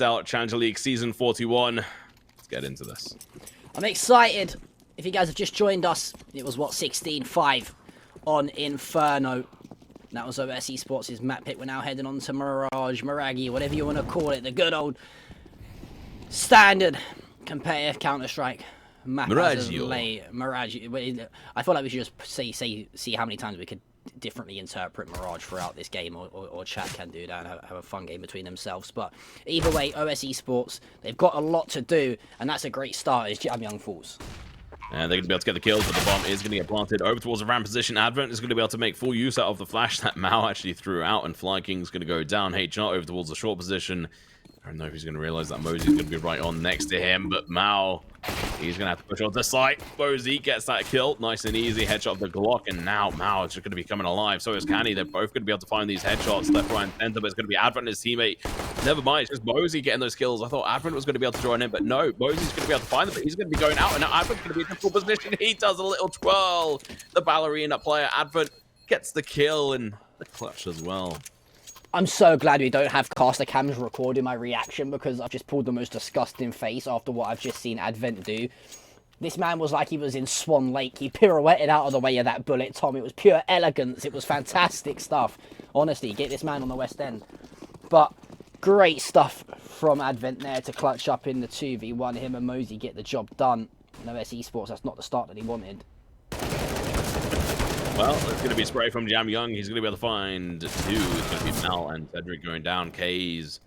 Out Challenger League Season 41. Let's get into this. I'm excited. If you guys have just joined us, it was, what, 16-5 on Inferno. That was OS Esports' map pick. We're now heading on to Mirage, whatever you want to call it. The good old standard competitive Counter-Strike map. Mirage. Mirage. I feel like we should just see how many times we could differently interpret Mirage throughout this game, or chat can do that and have a fun game between themselves. But either way, OS Esports, they've got a lot to do, and that's a great start as Jam Young falls. And they're going to be able to get the kills, but the bomb is going to get planted over towards the ramp position. Advent is going to be able to make full use out of the flash that Mao actually threw out, and Fly King's going to go down. HR over towards the short position. I don't know if he's going to realize that Mosey's going to be right on next to him, but Mao, he's going to have to push on the side. Mosey gets that kill. Nice and easy. Headshot of the Glock, and now Mao is just going to be coming alive. So is Canny. They're both going to be able to find these headshots left, right, and center, but it's going to be Advent and his teammate. Never mind, it's just Mosey getting those kills. I thought Advent was going to be able to join in, but no, Mosey's going to be able to find them, but he's going to be going out, and now Advent's going to be in a full position. He does a little twirl. The ballerina player, Advent, gets the kill, and the clutch as well. I'm so glad we don't have caster cams recording my reaction, because I've just pulled the most disgusting face after what I've just seen Advent do. This man was like he was in Swan Lake. He pirouetted out of the way of that bullet, Tom. It was pure elegance. It was fantastic stuff. Honestly, get this man on the West End. But great stuff from Advent there to clutch up in the 2v1. Him and Mosey get the job done. No S Esports, that's not the start that he wanted. Well, it's going to be a spray from Jam Young. He's going to be able to find two. It's going to be Mal and Cedric going down. K's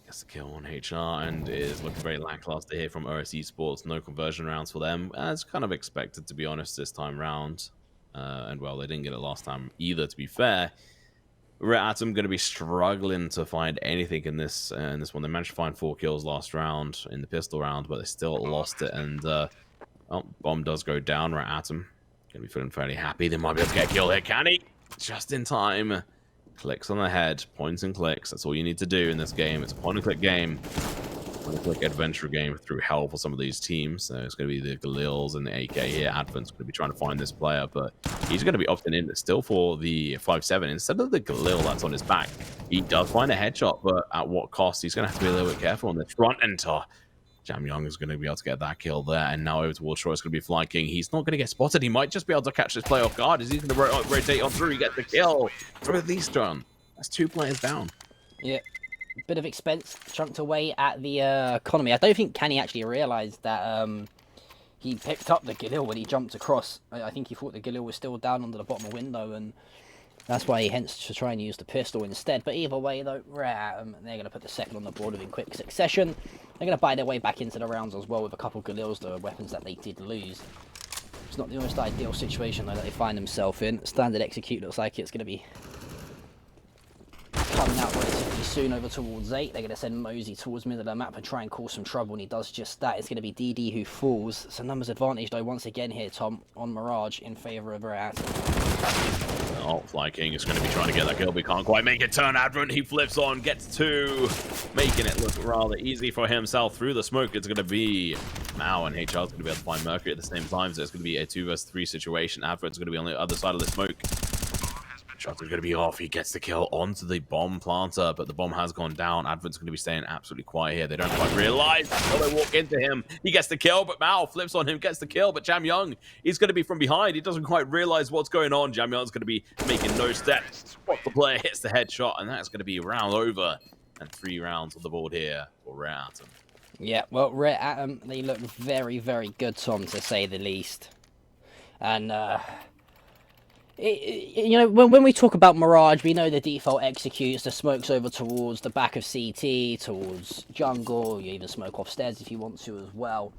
gets the kill on HR and is looking very lackluster here from OS Esports. No conversion rounds for them, as kind of expected, to be honest, this time round. And, well, they didn't get it last time either, to be fair. Red Atom going to be struggling to find anything in this one. They managed to find 4 kills last round in the pistol round, but they still lost it. And, well, bomb does go down. Red Atom gonna be feeling fairly happy. They might be able to get a kill here. Can he? Just in time. Clicks on the head. Points and clicks. That's all you need to do in this game. It's a point-and-click game. Point-and-click adventure game through hell for some of these teams. So it's going to be the Galils and the AK here. Advent's going to be trying to find this player, but he's going to be opting in still for the 5-7 instead of the Galil that's on his back. He does find a headshot, but at what cost? He's going to have to be a little bit careful on this front enter. Jam Young is going to be able to get that kill there, and now over towards Troy, it's going to be Fly King. He's not going to get spotted. He might just be able to catch this play off guard. Is he going to rotate on through? He gets the kill. Through these done. That's 2 players down. Yeah, bit of expense chunked away at the economy. I don't think Canny actually realised that he picked up the Galil when he jumped across. I think he thought the Galil was still down under the bottom of the window, and that's why he hence to try and use the pistol instead. But either way, though, they're going to put the second on the board in quick succession. They're going to buy their way back into the rounds as well with a couple of Galils, the weapons that they did lose. It's not the most ideal situation, though, that they find themselves in. Standard execute looks like it's going to be coming out relatively soon over towards 8. They're going to send Mosey towards middle of the map and try and cause some trouble, and he does just that. It's going to be DD who falls. So numbers advantage, though, once again here, Tom, on Mirage in favour of Rat. Oh, Fly King is going to be trying to get that kill, but he can't quite make it. Turn Advent, he flips on, gets 2, making it look rather easy for himself. Through the smoke, it's going to be Mao, and HR's going to be able to find Mercury at the same time, so it's going to be a 2 versus 3 situation. Advent's going to be on the other side of the smoke. Shots are going to be off. He gets the kill onto the bomb planter, but the bomb has gone down. Advent's going to be staying absolutely quiet here. They don't quite realize until they walk into him. He gets the kill, but Mao flips on him, gets the kill, but Jam Young, he's going to be from behind. He doesn't quite realize what's going on. Jam Young's going to be making no steps. Spots the player, hits the headshot, and that's going to be round over. And 3 rounds on the board here for Red Atom. Yeah, well, Red Atom, they look very, very good, Tom, to say the least. And, you know, when we talk about Mirage, we know the default executes, the smokes over towards the back of CT, towards jungle, you even smoke off stairs if you want to as well.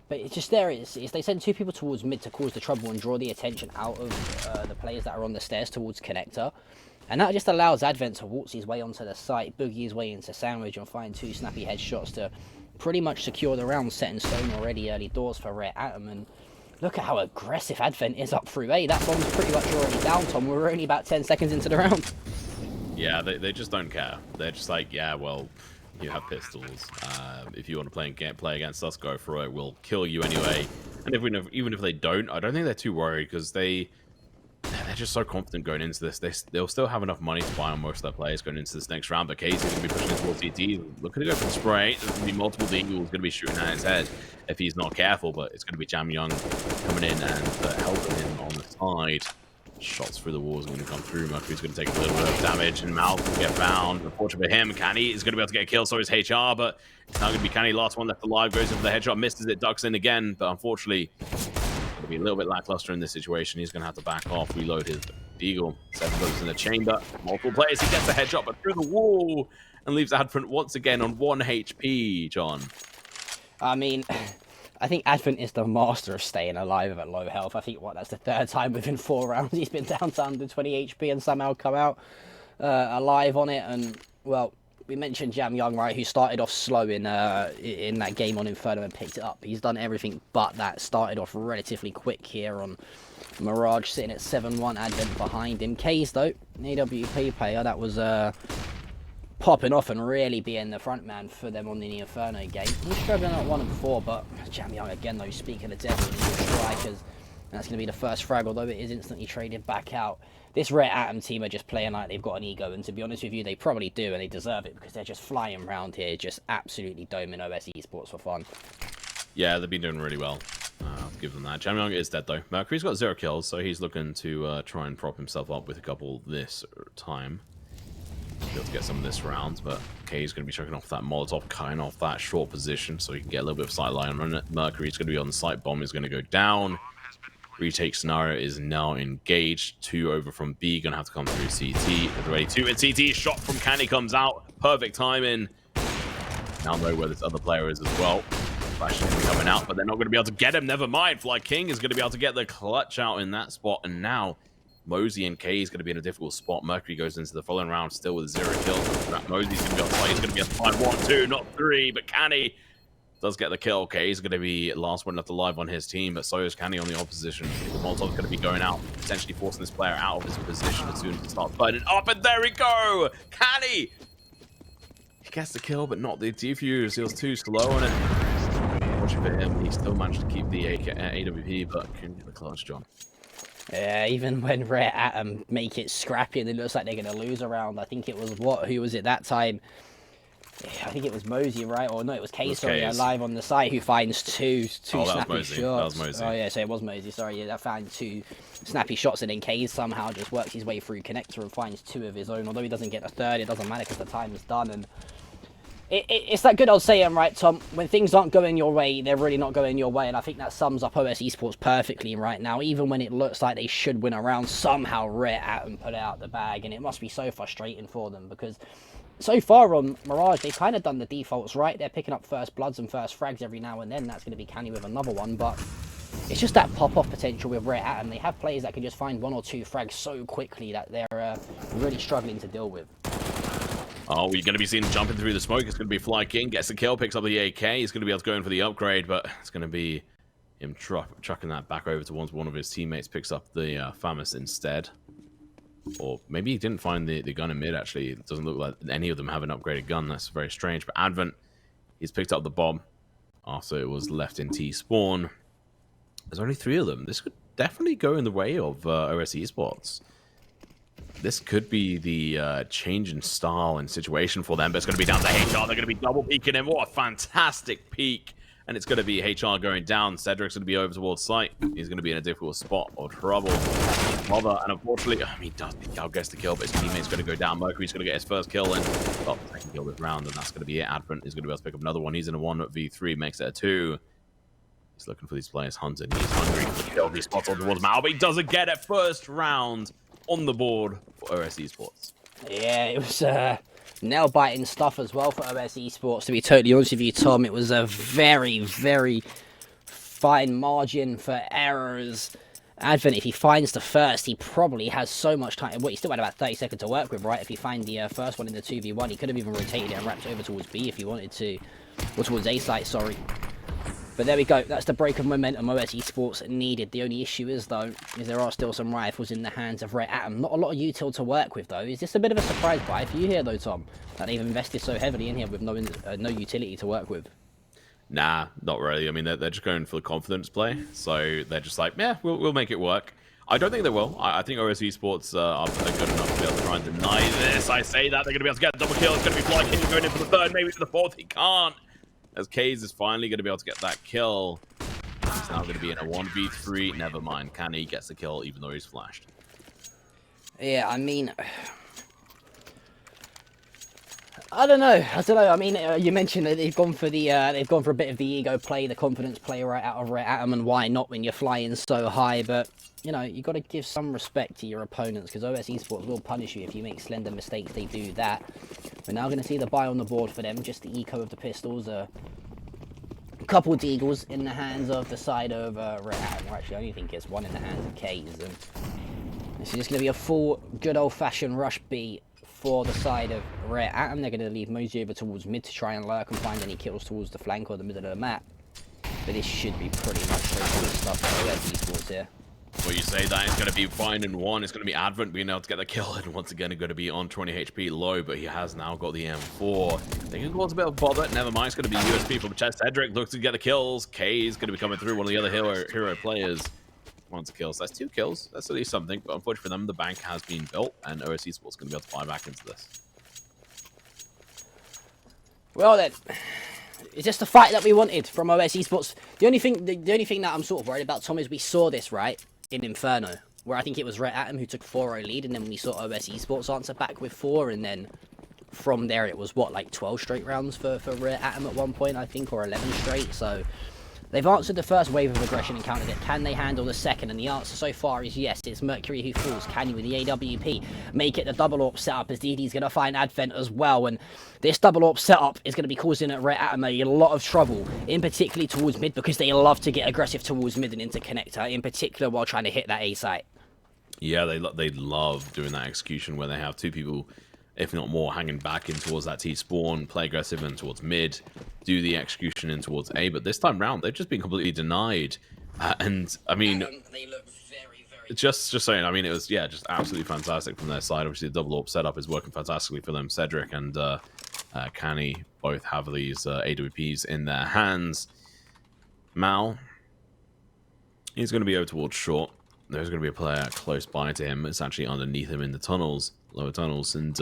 But it's just there, is they send 2 people towards mid to cause the trouble and draw the attention out of the players that are on the stairs towards connector. And that just allows Advent to waltz his way onto the site, boogie his way into sandwich, and find 2 snappy headshots to pretty much secure the round set in stone already early doors for Red Atom. And look at how aggressive Advent is up through A. That bomb's pretty much already down, Tom. We're only about 10 seconds into the round. Yeah, they just don't care. They're just like, yeah, well, you have pistols. If you want to play against us, go for it. We'll kill you anyway. And even if they don't, I don't think they're too worried, because they're they're just so confident going into this. They'll still have enough money to buy on most of their players going into this next round. But Casey's going to be pushing towards CT. Looking to go for the spray. There's going to be multiple Deagles going to be shooting at his head if he's not careful. But it's going to be Jam Young coming in and helping him on the side. Shots through the walls are going to come through. Mercury's going to take a little bit of damage, and Mouth will get found. Unfortunately for him, Canny is going to be able to get a kill, so is HR, but it's now going to be Canny, last one left alive, goes in for the headshot, misses it, ducks in again, but unfortunately, it'll be a little bit lackluster in this situation. He's going to have to back off, reload his Deagle. 7 bullets in the chamber, multiple players, he gets a headshot, but through the wall, and leaves Advent once again on 1 HP, John. I mean, I think Advent is the master of staying alive at low health. I think, that's the 3rd time within 4 rounds he's been down to under 20 HP and somehow come out alive on it. And, well, we mentioned Jam Young, right, who started off slow in that game on Inferno and picked it up. He's done everything but that. Started off relatively quick here on Mirage, sitting at 7-1, Advent behind him. Kays, though, an AWP player, that was popping off and really being the front man for them on the Inferno game. He's struggling at 1 and 4, but Jam Young again, though, speaking of devil and strikers, that's going to be the first frag, although it is instantly traded back out. This Red Atom team are just playing like they've got an ego, and to be honest with you, they probably do, and they deserve it, because they're just flying around here, just absolutely doming OS Esports for fun. Yeah, they've been doing really well. I'll give them that. Jam Young is dead, though. Mercury's got 0 kills, so he's looking to try and prop himself up with a couple this time. Be able to get some of this round, but Kay's going to be chucking off that Molotov, cutting off that short position so he can get a little bit of sight line on it. Mercury's going to be on the site. Bomb is going to go down. Retake scenario is now engaged. 2 over from B, going to have to come through CT. It's ready 2, and CT shot from Canny comes out. Perfect timing. Now know where this other player is as well. Flash is going to be coming out, but they're not going to be able to get him. Never mind. Fly King is going to be able to get the clutch out in that spot, and now Mosey and K is going to be in a difficult spot. Mercury goes into the following round still with 0 kills. Mosey's going to be on fire. He's going to be able to find 1, 2, not 3, but Canny does get the kill. K is going to be last one left alive on his team, but so is Canny on the opposition. The Molotov's going to be going out, potentially forcing this player out of his position as soon as it starts burning up, and there we go! Canny! He gets the kill, but not the defuse. He was too slow on it. Watching for him, he still managed to keep the AWP, but couldn't get the clutch, John. Yeah, even when Rare Atom make it scrappy and it looks like they're going to lose a round, I think it was, who was it that time? I think it was Mosey, right? Or no, it was K, sorry, live on the site, who finds two snappy shots. That was Mosey. Oh, yeah, so it was Mosey, sorry. Yeah, that found 2 snappy shots, and then K somehow just works his way through connector and finds 2 of his own. Although he doesn't get a 3rd, it doesn't matter because the time is done. And it's that good old saying, right, Tom? When things aren't going your way, they're really not going your way. And I think that sums up OS Esports perfectly right now. Even when it looks like they should win a round, somehow Rare Atom put it out the bag. And it must be so frustrating for them, because so far on Mirage, they've kind of done the defaults right. They're picking up first bloods and first frags every now and then. That's going to be Canny with another one. But it's just that pop-off potential with Rare Atom. They have players that can just find 1 or 2 frags so quickly that they're really struggling to deal with. Oh, we're going to be seeing jumping through the smoke. It's going to be Fly King, gets the kill, picks up the AK. He's going to be able to go in for the upgrade, but it's going to be him chucking that back over towards one of his teammates, picks up the FAMAS instead. Or maybe he didn't find the gun in mid, actually. It doesn't look like any of them have an upgraded gun. That's very strange. But Advent, he's picked up the bomb after it was left in T-spawn. There's only 3 of them. This could definitely go in the way of OS Esports. This could be the change in style and situation for them, but it's going to be down to HR. They're going to be double peeking him. What a fantastic peek. And it's going to be HR going down. Cedric's going to be over towards site. He's going to be in a difficult spot or trouble. And unfortunately, he does outguess the kill, but his teammate's going to go down. Mercury's going to get his first kill and the second kill this round, and that's going to be it. Advent is going to be able to pick up another one. He's in a 1v3, makes it a 2. He's looking for these players hunting. He's hungry for the kill. He spots on towards Mal, but he doesn't get it. First round on the board for OS Esports. Yeah, it was nail-biting stuff as well for OS Esports, to be totally honest with you, Tom. It was a very, very fine margin for errors. Advent, if he finds the first, he probably has so much time. Well, he still had about 30 seconds to work with, right? If he finds the first one in the 2v1, he could have even rotated it and wrapped it over towards B if he wanted to. Or towards A site, sorry. But there we go. That's the break of momentum OS Esports needed. The only issue is, though, is there are still some rifles in the hands of Red Atom. Not a lot of util to work with, though. Is this a bit of a surprise buy for you here, though, Tom? That they've invested so heavily in here with no utility to work with? Nah, not really. I mean, they're just going for the confidence play. So they're just like, yeah, we'll make it work. I don't think they will. I think OS Esports are good enough to be able to try and deny this. I say that they're going to be able to get a double kill. It's going to be Fly King going in for the third, maybe for the fourth. He can't. As Kays is finally going to be able to get that kill. He's now going to be in a 1v3. Never mind. Canny gets the kill even though he's flashed. Yeah, I mean, I don't know. I mean, you mentioned that they've gone for a bit of the ego play, the confidence play right out of Red Atom, and why not when you're flying so high? But you know, you got to give some respect to your opponents because OS Esports will punish you if you make slender mistakes. They do that. We're now going to see the buy on the board for them. Just the eco of the pistols. A couple deagles in the hands of the side of Red Atom. Or actually, I only think it's one in the hands of Kays. And this is just going to be a full, good old-fashioned rush B for the side of Red Atom. They're going to leave Mosey over towards mid to try and lurk and find any kills towards the flank or the middle of the map. But this should be pretty much straightforward stuff for OS Esports here. Well, you say that it's going to be fine in one. It's going to be Advent being able to get the kill, and once again, going to be on 20 HP low, but he has now got the M4. They can cause a bit of bother. Never mind. It's going to be USP from Chess. Cedric looks to get the kills. K is going to be coming through, one of the other hero players. Wants a kill. So that's 2 kills. That's at least something. But unfortunately for them, the bank has been built, and OS Esports is going to be able to fly back into this. Well then, it's just the fight that we wanted from OS Esports. The only thing that I'm sort of worried about, Tom, is we saw this right in Inferno, where I think it was Red Atom who took 4-0 lead, and then we saw OS Esports answer back with 4, and then from there it was what, like 12 straight rounds for Red Atom at one point, I think, or 11 straight. So they've answered the first wave of aggression and countered it. Can they handle the second? And the answer so far is yes. It's Mercury who falls. Can you with the AWP make it the double AWP setup, as DD's going to find Advent as well? And this double AWP setup is going to be causing Red Atom a lot of trouble, in particularly towards mid, because they love to get aggressive towards mid and into connector, in particular while trying to hit that A site. Yeah, they love doing that execution where they have 2 people, if not more, hanging back in towards that T spawn, play aggressive and towards mid, do the execution in towards A. But this time round, they've just been completely denied. And I mean, they look very just saying, I mean, it was, yeah, just absolutely fantastic from their side. Obviously, the double AWP setup is working fantastically for them. Cedric and Canny both have these AWPs in their hands. Mal, he's going to be over towards short. There's going to be a player close by to him. It's actually underneath him in the tunnels, lower tunnels, and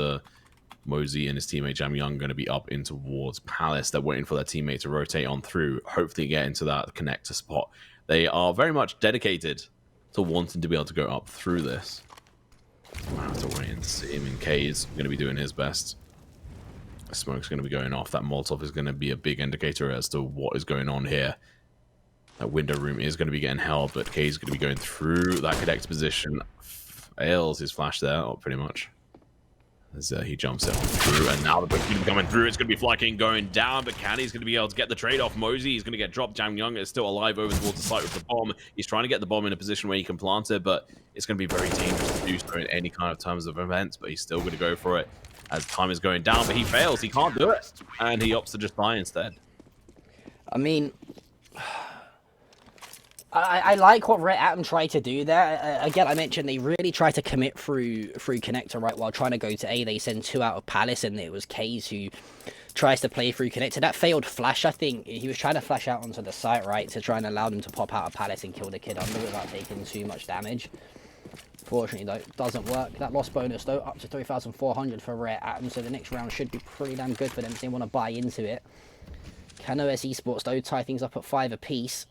Mosey and his teammate Jam Young going to be up in towards Palace. They're waiting for their teammate to rotate on through, hopefully get into that connector spot. They are very much dedicated to wanting to be able to go up through this. We'll have to wait and see. I mean, K is going to be doing his best. Smoke's going to be going off. That Molotov is going to be a big indicator as to what is going on here. That window room is going to be getting held, but K is going to be going through that connector position. Fails his flash there, pretty much. As he jumps it on through, and now the book's going to be coming through. It's going to be Fly King going down, but Candy's going to be able to get the trade off. Mosey is going to get dropped. Jam Young is still alive over towards the site with the bomb. He's trying to get the bomb in a position where he can plant it, but it's going to be very dangerous to do so in any kind of terms of events, but he's still going to go for it as time is going down, but he fails. He can't do it, and he opts to just die instead. I mean, I like what Red Atom tried to do there. Again, I mentioned they really try to commit through connector, right, while trying to go to A. They send 2 out of Palace, and it was Kays who tries to play through connector. That failed flash, I think. He was trying to flash out onto the site, right, to try and allow them to pop out of Palace and kill the kid under without taking too much damage. Fortunately, though, it doesn't work. That loss bonus, though, up to 3,400 for Red Atom, so the next round should be pretty damn good for them if they want to buy into it. Can OS Esports, though, tie things up at 5 apiece?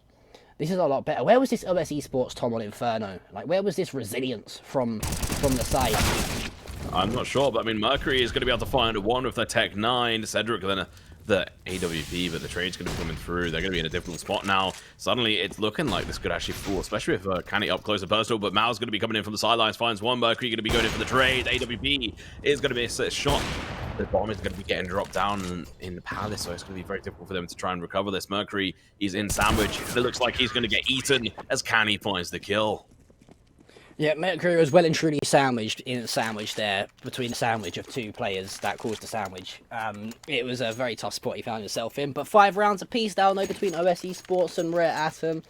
This is a lot better. Where was this OS Esports, Tom, on Inferno? Like, where was this resilience from the side? I'm not sure, but I mean, Mercury is going to be able to find one with the Tech 9. Cedric then the AWP, but the trade's going to be coming through. They're going to be in a difficult spot now. Suddenly, it's looking like this could actually fall, especially if Canny up close and personal, but Mao's going to be coming in from the sidelines, finds one. Mercury going to be going in for the trade. AWP is going to be a shot. The bomb is going to be getting dropped down in the Palace, so it's going to be very difficult for them to try and recover this. Mercury is in sandwich. It looks like he's going to get eaten as Canny finds the kill. Yeah, Mercury was well and truly sandwiched there between the sandwich of 2 players that caused the sandwich. It was a very tough spot he found himself in, but 5 rounds apiece down though between OS Esports and Red Atom.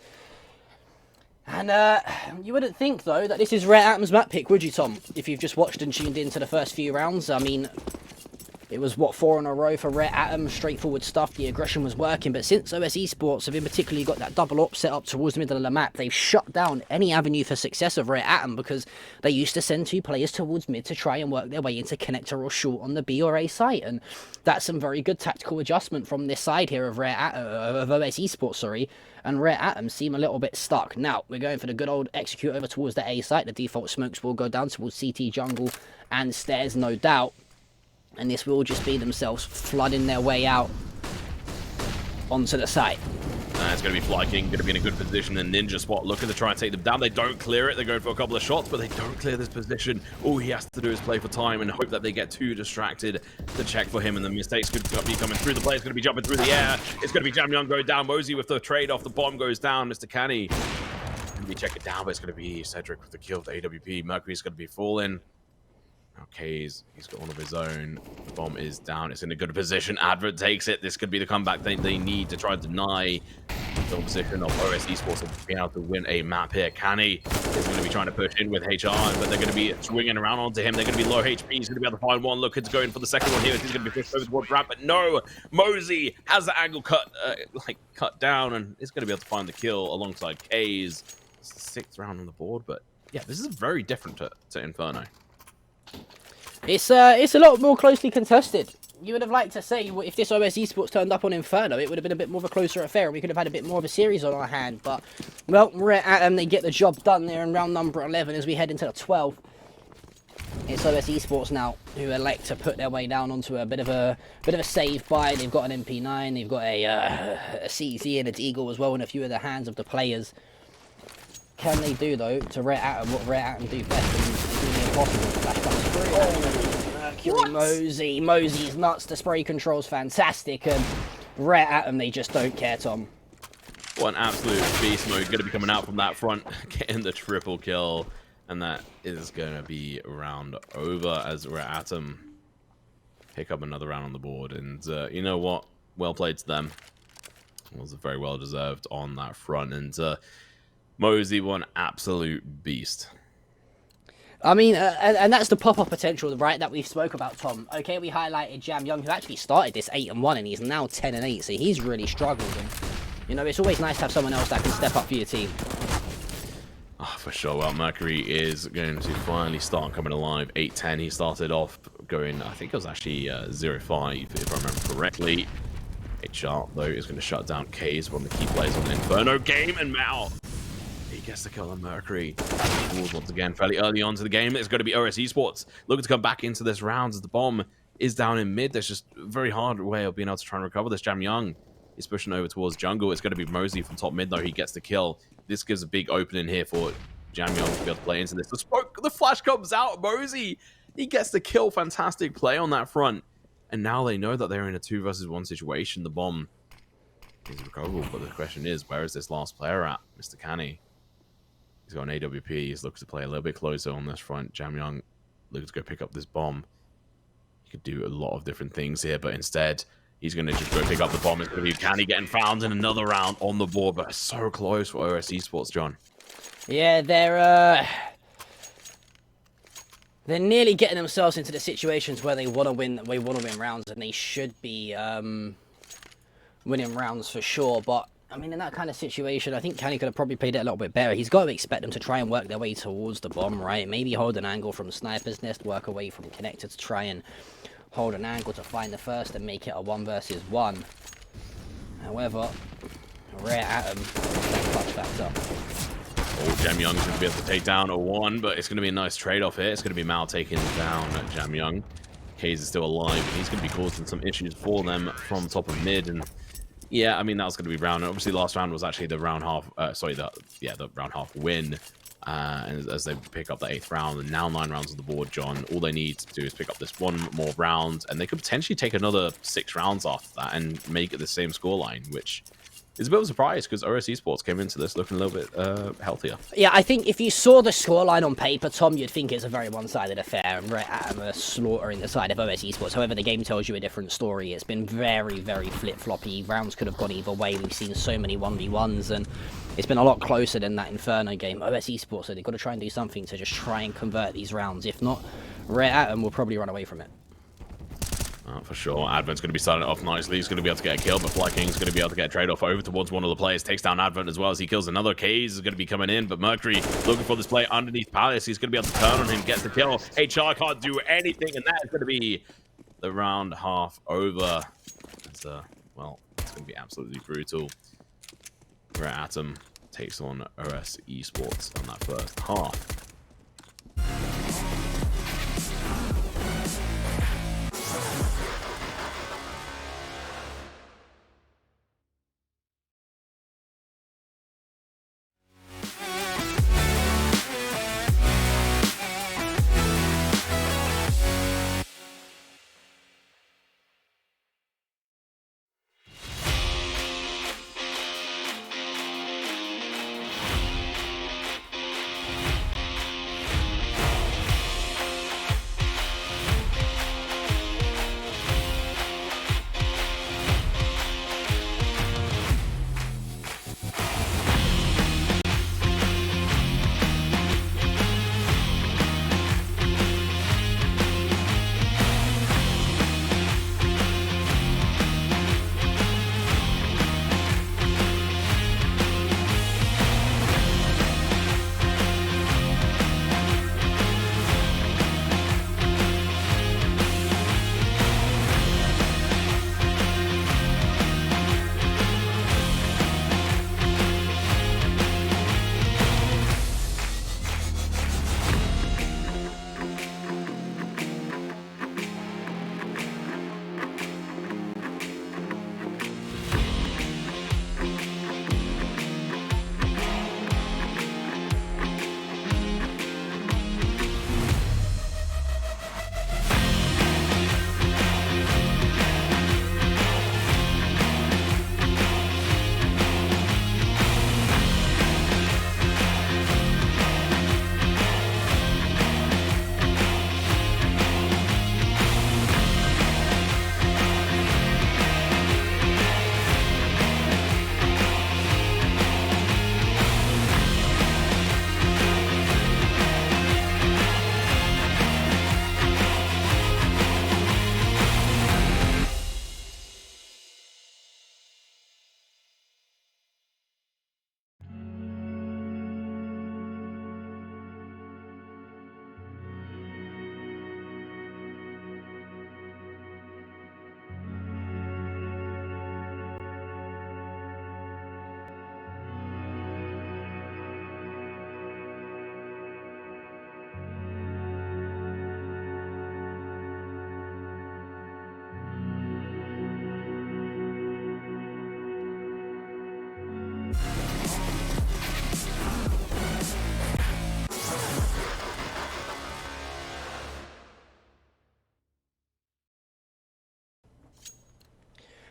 And you wouldn't think though that this is Red Atom's map pick, would you, Tom? If you've just watched and tuned into the first few rounds, I mean, It was, what, 4 in a row for Rare Atom, straightforward stuff, the aggression was working, but since OS Esports have in particularly got that double op set up towards the middle of the map, they've shut down any avenue for success of Rare Atom, because they used to send 2 players towards mid to try and work their way into connector or short on the B or A site, and that's some very good tactical adjustment from this side here of of OS Esports, sorry, and Rare Atom seem a little bit stuck. Now, we're going for the good old execute over towards the A site. The default smokes will go down towards CT jungle and stairs, no doubt. And this will just be themselves flooding their way out onto the site. It's going to be Fly King, going to be in a good position, and Ninja Spot looking to try and take them down. They don't clear it. They're going for a couple of shots, but they don't clear this position. All he has to do is play for time and hope that they get too distracted to check for him, and the mistakes could be coming through. The player's going to be jumping through the air. It's going to be Jam Young going down. Mosey with the trade off. The bomb goes down. Mr. Canny going to be checking down, but it's going to be Cedric with the kill with the AWP. Mercury's going to be falling. Okay, he's got one of his own. The bomb is down. It's in a good position. Advert takes it. This could be the comeback they need to try and deny the position of OS Esports of being able to win a map here. Canny is going to be trying to push in with HR, but they're going to be swinging around onto him. They're going to be low HP. He's going to be able to find one. Looking to go in for the second one here. He's going to be pushed over towards ramp, but no. Mosey has the angle cut down, and is going to be able to find the kill alongside K's. It's the 6th round on the board, but yeah, this is very different to Inferno. It's a lot more closely contested. You would have liked to say, if this OS Esports turned up on Inferno, it would have been a bit more of a closer affair, and we could have had a bit more of a series on our hand. But, well, Rare Atom, they get the job done there in round number 11 as we head into the 12th. It's OS Esports now who elect to put their way down onto a bit of a save buy. They've got an MP9, they've got a CZ and a Deagle as well in a few of the hands of the players. Can they do, though, to Rare Atom what Rare Atom do best and do the impossible? Flash comes through. Oh, Mercury Mosey. Mosey's nuts. The spray control's fantastic, and Rare Atom, they just don't care, Tom. What an absolute beast mode. Going to be coming out from that front, getting the triple kill, and that is going to be round over as Rare Atom pick up another round on the board. And you know what? Well played to them. It was very well deserved on that front, and Mosey, one absolute beast. I mean, and that's the pop-up potential, right, that we spoke about, Tom. Okay, we highlighted Jam Young, who actually started this 8-1, and he's now 10-8, so he's really struggled. And, you know, it's always nice to have someone else that can step up for your team. Oh, for sure. Well, Mercury is going to finally start coming alive. 8-10, he started off going, I think it was actually 0-5, if I remember correctly. HR, though, is going to shut down K's, one of the key players on the Inferno game, and Mal. He gets the kill on Mercury. Once again, fairly early on to the game. It's going to be OS Esports looking to come back into this round as the bomb is down in mid. There's just a very hard way of being able to try and recover this. Jam Young is pushing over towards jungle. It's going to be Mosey from top mid, though. He gets the kill. This gives a big opening here for Jam Young to be able to play into this. The flash comes out. Mosey, he gets the kill. Fantastic play on that front. And now they know that they're in a 2 versus 1 situation. The bomb is recoverable, but the question is, where is this last player at? Mr. Canny. He's got an AWP. He's looking to play a little bit closer on this front. Jam Young looking to go pick up this bomb. He could do a lot of different things here, but instead, he's going to just go pick up the bomb. It's going to be Canny getting found in another round on the board, but so close for OS Esports, John. Yeah, they're nearly getting themselves into the situations where they want to win rounds, and they should be winning rounds for sure. But I mean, in that kind of situation, I think Canny could have probably played it a little bit better. He's got to expect them to try and work their way towards the bomb, right? Maybe hold an angle from Sniper's Nest, work away from Connector to try and hold an angle to find the first and make it a 1 versus 1. However, Rare Atom, that clutch factor. Oh, Jam Young's going to be able to take down a 1, but it's going to be a nice trade-off here. It's going to be Mal taking down Jam Young. Kaze is still alive, and he's going to be causing some issues for them from top of mid, and yeah, I mean, that was going to be round. Obviously, last round was actually the round half. The round half win. And as they pick up the 8th round, and now 9 rounds on the board, John. All they need to do is pick up this 1 more round, and they could potentially take another 6 rounds after that and make it the same scoreline, which is a bit of a surprise because OS Esports came into this looking a little bit healthier. Yeah, I think if you saw the scoreline on paper, Tom, you'd think it's a very one-sided affair, and Rare Atom are slaughtering the side of OS Esports. However, the game tells you a different story. It's been very, very flip-floppy. Rounds could have gone either way. We've seen so many 1v1s, and it's been a lot closer than that Inferno game. OS Esports, so they've got to try and do something to just try and convert these rounds. If not, Rare Atom will probably run away from it. For sure. Advent's going to be starting off nicely. He's going to be able to get a kill, but Fly King's going to be able to get a trade-off over towards one of the players. Takes down Advent as well as he kills another. Kaze is going to be coming in, but Mercury looking for this play underneath Palace. He's going to be able to turn on him, gets the kill. HR can't do anything, and that is going to be the round half over. It's, well, it's going to be absolutely brutal. Red Atom takes on OS Esports on that first half.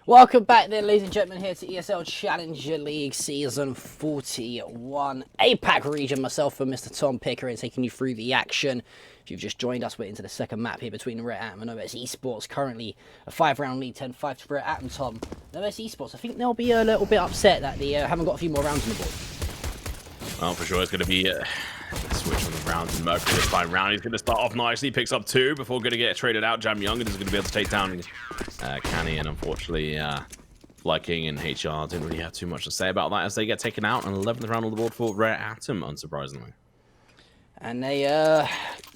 Welcome back then, ladies and gentlemen, here to ESL Challenger League Season 41 APAC region. Myself and Mr. Tom Pickering taking you through the action. If you've just joined us, we're into the second map here between Red Atom and OS Esports. Currently a 5-round lead, 10-5 to Red Atom, Tom. OS Esports, I think they'll be a little bit upset that they haven't got a few more rounds on the board. Well, for sure, it's going to be a switch on the rounds. And Mercury this time round, he's going to start off nicely, picks up 2 before going to get traded out. Jam Young is going to be able to take down Canny, and unfortunately, Fly King and HR didn't really have too much to say about that as they get taken out. An 11th round on the board for Red Atom, unsurprisingly. And they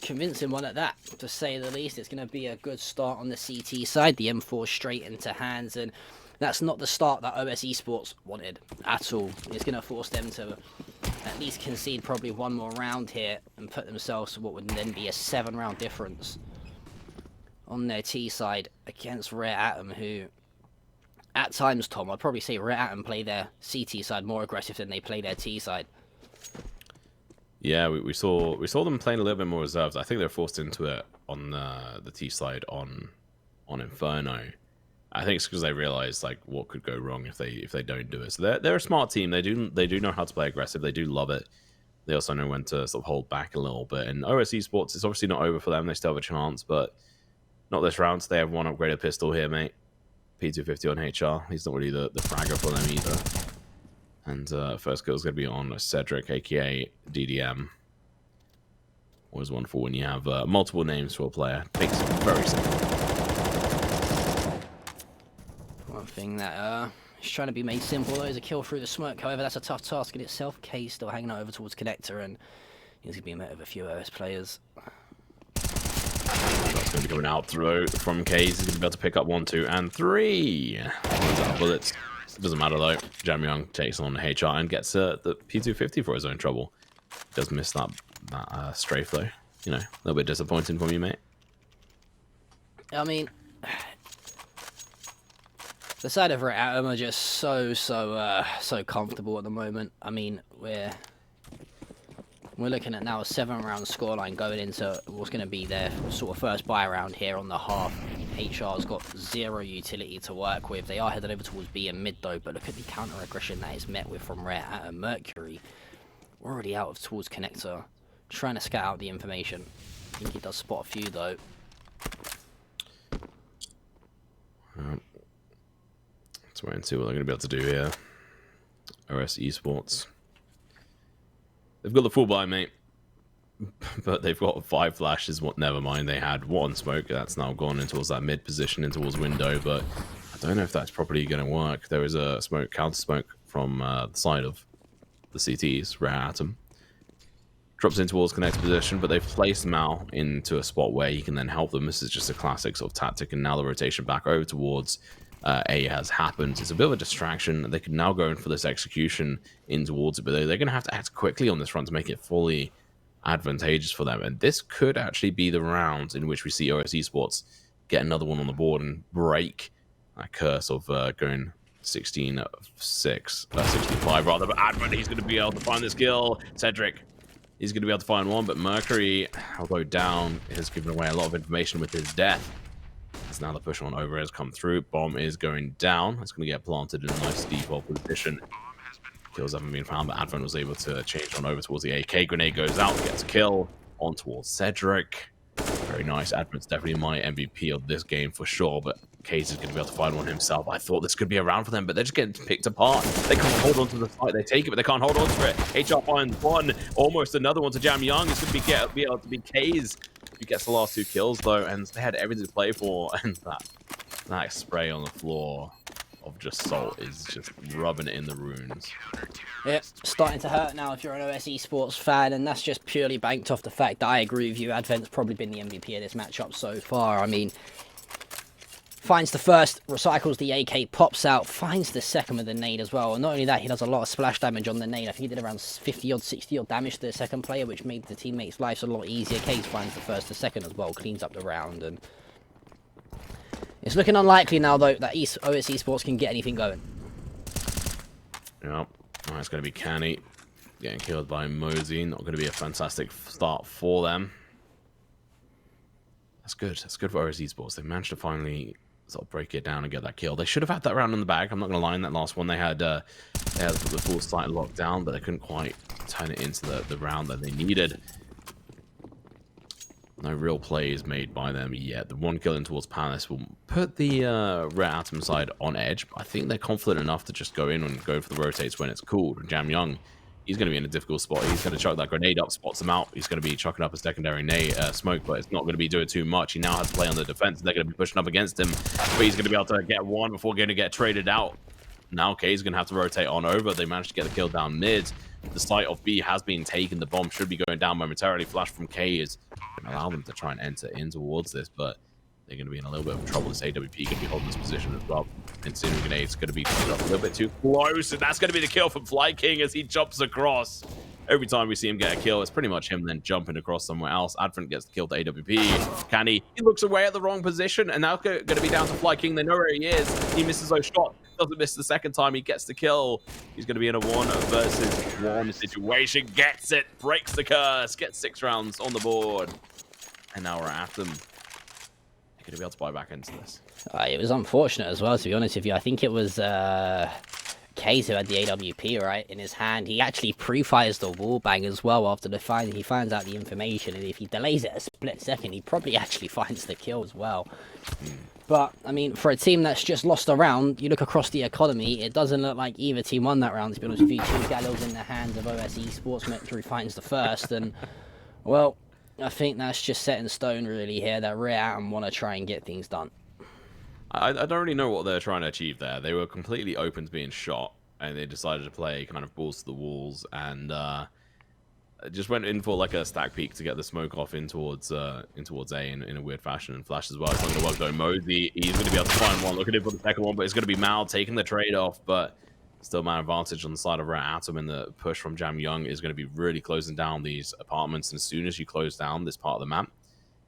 convincing one at that, to say the least. It's going to be a good start on the CT side. The M4 straight into hands, and that's not the start that OS Esports wanted at all. It's going to force them to at least concede probably one more round here and put themselves to what would then be a 7-round difference on their T side against Red Atom, who at times, Tom, I'd probably say Red Atom play their CT side more aggressive than they play their T side. Yeah, we saw them playing a little bit more reserved. I think they're forced into it on the T side on Inferno. I think it's because they realize like what could go wrong if they don't do it. So they're a smart team. They do know how to play aggressive. They do love it. They also know when to sort of hold back a little bit. And OS Esports, it's obviously not over for them. They still have a chance, but not this round. So they have one upgraded pistol here, mate. P250 on HR. He's not really the fragger for them either. And first kill is going to be on Cedric, aka DDM. Always wonderful when you have multiple names for a player. Makes it very simple. Thing that is trying to be made simple though is a kill through the smoke. However, that's a tough task in itself. K's still hanging out over towards connector, and he's gonna be met with a few OS players. That's going to be coming out through from K's. He's going to be able to pick up 1, 2, and 3. Bullets. Doesn't matter though. Jam Young takes on HR and gets the P250 for his own trouble. Does miss that strafe though. You know, a little bit disappointing for me, mate. I mean, the side of Red Atom are just so comfortable at the moment. I mean, we're looking at now a 7-round scoreline going into what's going to be their sort of first buy round here on the half. HR's got 0 utility to work with. They are headed over towards B and mid though, but look at the counter aggression that is met with from Rare Atom. Mercury we're already out of towards connector, trying to scout out the information. I think he does spot a few though. Let's wait and see what they're going to be able to do here. OS Esports. They've got the full buy, mate. But they've got 5 flashes. What? Never mind. They had 1 smoke. That's now gone in towards that mid position, in towards window. But I don't know if that's properly going to work. There is a smoke, counter smoke from the side of the CTs. Rare Atom drops in towards connect position, but they've placed Mal into a spot where he can then help them. This is just a classic sort of tactic, and now the rotation back over towards A has happened. It's a bit of a distraction. They can now go in for this execution in towards it, but they're going to have to act quickly on this front to make it fully advantageous for them. And this could actually be the round in which we see OS Esports get another one on the board and break that curse of going 16-6, 65 rather. But Advent, he's going to be able to find this kill. Cedric, he's going to be able to find one, but Mercury, although down, has given away a lot of information with his death. As now the push on over has come through. Bomb is going down. It's going to get planted in a nice default position. Kills haven't been found, but Advent was able to change on over towards the AK. Grenade goes out, gets a kill on towards Cedric. Very nice. Advent's definitely my MVP of this game for sure, but Case is going to be able to find one himself. I thought this could be a round for them, but they're just getting picked apart. They can't hold on to the fight. They take it, but they can't hold on to it. HR finds one, almost another one to Jam Young. It's going to be able to be K's. He gets the last 2 kills though, and they had everything to play for, and that spray on the floor of just salt is just rubbing it in the runes. Yep, starting to hurt now if you're an OS Esports fan, and that's just purely banked off the fact that I agree with you. Advent's probably been the MVP of this matchup so far. I mean, finds the first, recycles the AK, pops out, finds the second with the nade as well. And not only that, he does a lot of splash damage on the nade. I think he did around 50 odd, 60 odd damage to the second player, which made the teammates' lives a lot easier. Case finds the first, the second as well, cleans up the round, and it's looking unlikely now though that OS Esports can get anything going. Yep. Oh, it's going to be Canny getting killed by Mosey. Not going to be a fantastic start for them. That's good. That's good for OS Esports. They managed to finally sort of break it down and get that kill. They should have had that round in the bag. I'm not going to lie. In that last one, they had the full site locked down, but they couldn't quite turn it into the round that they needed. No real plays made by them yet. The 1 kill in towards Palace will put the Rare Atom side on edge. But I think they're confident enough to just go in and go for the rotates when it's called. Jam Young, he's going to be in a difficult spot. He's going to chuck that grenade up, spots him out. He's going to be chucking up a secondary smoke, but it's not going to be doing too much. He now has to play on the defense. They're going to be pushing up against him, but he's going to be able to get one before going to get traded out. Now K's going to have to rotate on over. They managed to get the kill down mid. The site of B has been taken. The bomb should be going down momentarily. Flash from K is going to allow them to try and enter in towards this, but they're going to be in a little bit of trouble. This AWP going to be holding this position as well. Incendiary Grenade's going to be a little bit too close, and that's going to be the kill from Fly King as he jumps across. Every time we see him get a kill, it's pretty much him then jumping across somewhere else. Advent gets the kill to AWP. Canny, he looks away at the wrong position, and now going to be down to Fly King. They know where he is. He misses those shots. Doesn't miss the second time. He gets the kill. He's going to be in a 1 versus 1 situation. Gets it. Breaks the curse. Gets 6 rounds on the board. And now we're at them. They're going to be able to buy back into this. It was unfortunate as well, to be honest with you. I think it was Case who had the AWP right in his hand. He actually pre-fires the wall bang as well after the find. He finds out the information, and if he delays it a split second, he probably actually finds the kill as well. But, I mean, for a team that's just lost a round, you look across the economy, it doesn't look like either team won that round, to be honest with you. 2 gallows in the hands of OS Esports. Mercury finds the first, and, well, I think that's just set in stone, really, here, that Rare Atom want to try and get things done. I don't really know what they're trying to achieve there. They were completely open to being shot, and they decided to play kind of balls to the walls, and just went in for like a stack peek to get the smoke off in towards A in a weird fashion, and Flash as well. It's not going to work though. Mosey, he's going to be able to find one. Look at him for the second one, but it's going to be Mal taking the trade off, but still man advantage on the side of Red Atom, and the push from Jam Young is going to be really closing down these apartments. And as soon as you close down this part of the map,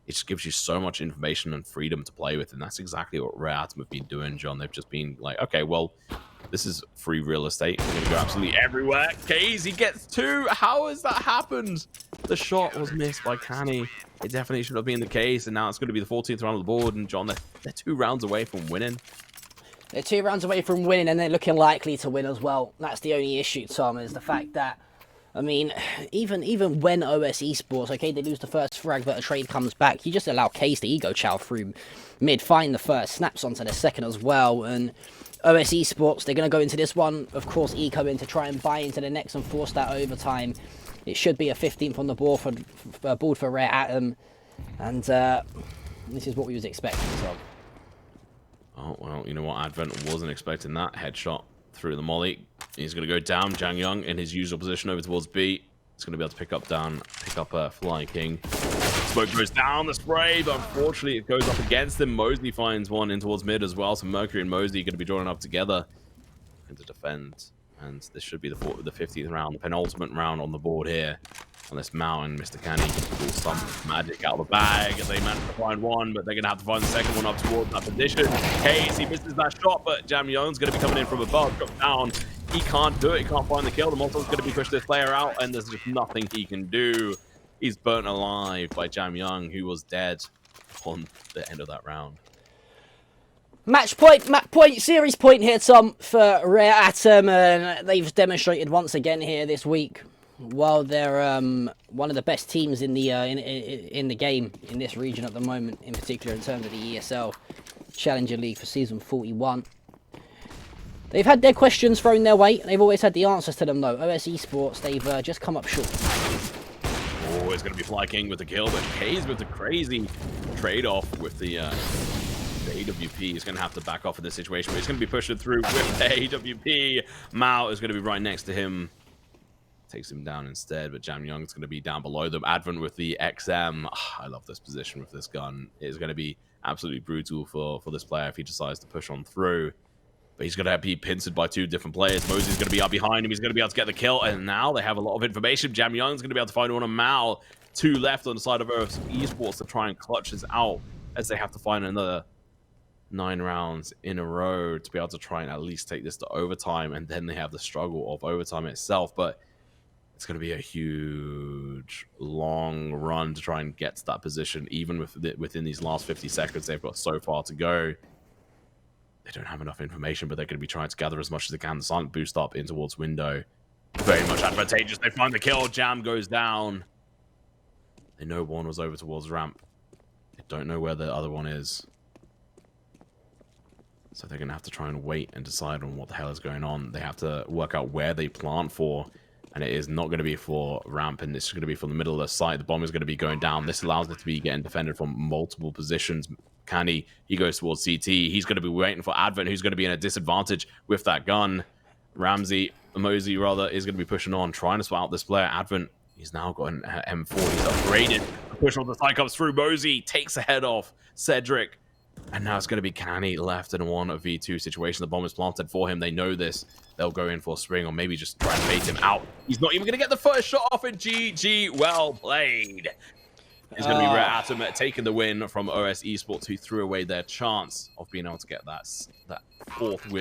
it just gives you so much information and freedom to play with, and that's exactly what Red Atom have been doing, John. They've just been like, okay, well, this is free real estate. We're going to go absolutely everywhere. Casey gets 2. How has that happened? The shot was missed by Canny. It definitely should have been the case, and now it's going to be the 14th round of the board, and John, they're 2 rounds away from winning. They're 2 rounds away from winning, and they're looking likely to win as well. That's the only issue, Tom, is the fact that, I mean, even when OS Esports, okay, they lose the first frag, but a trade comes back, you just allow Case to ego chow through mid, find the first, snaps onto the second as well, and OS Esports, they're going to go into this one, of course, eco in to try and buy into the next and force that overtime. It should be a 15th on the board for Rare Atom, and this is what we was expecting, Tom. Oh, well, you know what? Advent wasn't expecting that. Headshot through the molly. He's going to go down. Jang Young in his usual position over towards B. He's going to be able to pick up a Flying King. Smoke goes down the spray, but unfortunately it goes up against him. Mosley finds one in towards mid as well. So Mercury and Mosley are going to be joining up together to defend. And this should be the 15th round, the penultimate round on the board here. On this mountain, Mr. Canny pulls some magic out of the bag, and they manage to find one, but they're going to have to find the second one up towards that position. Case, he misses that shot, but Jam Young's going to be coming in from above, drop down. He can't do it. He can't find the kill. The Molottov's going to be pushed this player out, and there's just nothing he can do. He's burnt alive by Jam Young, who was dead on the end of that round. Match point, series point here, Tom, for Rare Atom, and they've demonstrated once again here this week. While they're one of the best teams in the game in this region at the moment, in particular in terms of the ESL Challenger League for season 41. They've had their questions thrown their way, and they've always had the answers to them though. OS Esports, they've just come up short. Oh, it's going to be Fly King with the kill, but K's with the crazy trade-off with the AWP. He's going to have to back off of this situation, but he's going to be pushing through with the AWP. Mao is going to be right next to him. Takes him down instead, but Jam Young's going to be down below them. Advent with the XM. I love this position with this gun. It's going to be absolutely brutal for this player if he decides to push on through. But he's going to be pincered by 2 different players. Mosey's going to be up behind him. He's going to be able to get the kill. And now they have a lot of information. Jam Young's going to be able to find one on Mal. 2 left on the side of Earth Esports to try and clutch this out as they have to find another 9 rounds in a row to be able to try and at least take this to overtime. And then they have the struggle of overtime itself. But it's going to be a huge, long run to try and get to that position. Even within these last 50 seconds, they've got so far to go. They don't have enough information, but they're going to be trying to gather as much as they can. The silent boost up in towards window. Very much advantageous. They find the kill. Jam goes down. They know one was over towards ramp. They don't know where the other one is. So they're going to have to try and wait and decide on what the hell is going on. They have to work out where they plant for. And it is not going to be for ramp, and this is going to be from the middle of the site. The bomb is going to be going down. This allows it to be getting defended from multiple positions. Canny, he goes towards CT. He's going to be waiting for Advent, who's going to be in a disadvantage with that gun. Mosey rather, is going to be pushing on, trying to spot out this player. Advent, he's now got an M4. He's upgraded. The push on the side comes through. Mosey takes the head off Cedric. And now it's going to be Canny left in a 1v2 situation. The bomb is planted for him. They know this. They'll go in for a spring or maybe just try and bait him out. He's not even going to get the first shot off in GG. Well played. It's going to be Rare Atom taking the win from OS Esports, who threw away their chance of being able to get that 4th win.